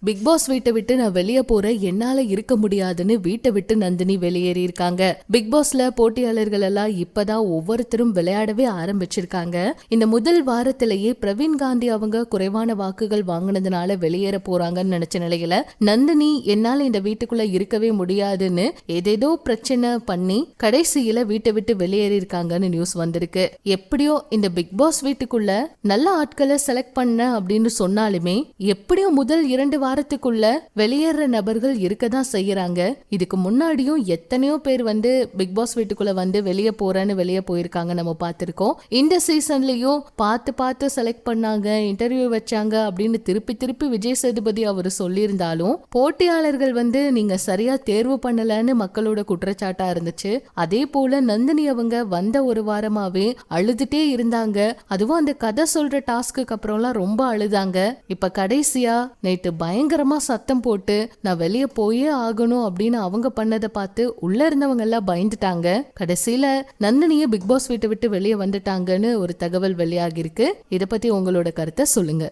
Big pass வீட்டை விட்டு நான் வெளியே போறேன், என்னால இருக்க முடியாதுன்னு வீட்டை விட்டு நந்தினி வெளியேறி இருக்காங்க. பிக் பாஸ்ல போட்டியாளர்கள் எல்லாம் இப்பதான் ஒவ்வொருத்தரும் விளையாடவே ஆரம்பிச்சிருக்காங்க. இந்த முதல் வாரத்திலேயே பிரவீன் காந்தி அவங்க குறைவான வாக்குகள் வாங்கினதுனால வெளியேற போறாங்கன்னு நினைச்ச நிலையில நந்தினி என்னால இந்த வீட்டுக்குள்ள இருக்கவே முடியாதுன்னு ஏதேதோ பிரச்சனை பண்ணி கடைசியில வீட்டை விட்டு வெளியேறி இருக்காங்கன்னு நியூஸ் வந்திருக்கு. எப்படியோ இந்த பிக் பாஸ் வீட்டுக்குள்ள நல்ல ஆட்களை செலக்ட் பண்ண அப்படின்னு சொன்னாலுமே எப்படியோ முதல் 2 வாரத்துக்குள்ள வெளியேற நபர்கள் இருக்கதான் செய்யறாங்க. இதுக்கு முன்னாடியும் எத்தனையோ பேர் பிக் பாஸ் வீட்டுக்குள்ள வெளியே போறேன்னு வெளியே போயிருக்காங்க, நம்ம பார்த்திருக்கோம். இந்த சீசன்லயும் பார்த்து செலக்ட் பண்ணாங்க, இன்டர்வியூ வச்சாங்க அப்படின்னு திருப்பி விஜய் சேதுபதி அவர் சொல்லியிருந்தாலும் போட்டியாளர்கள் நீங்க சரியா தேர்வு பண்ணலன்னு மக்களோட குற்றச்சாட்டா இருந்துச்சு. அதே போல நந்தினி அவங்க வந்த ஒரு வாரமாவே அழுதுட்டே இருந்தாங்க. அதுவும் அந்த கதை சொல்ற டாஸ்க்கு அப்புறம்லாம் ரொம்ப அழுதாங்க. இப்ப கடைசியா நேற்று பயங்கரமா சத்தம் போட்டு நான் வெளியே போயே ஆகணும் அப்படின்னு அவங்க பண்ணதை பார்த்து உள்ள இருந்தவங்க எல்லாம் பயந்துட்டாங்க. கடைசியில நந்தினிய பிக் பாஸ் வீட்டை விட்டு வெளியே வந்துட்டாங்கன்னு ஒரு தகவல் வெளியாகிருக்கு. இத பத்தி உங்களோட கருத்தை சொல்லுங்க.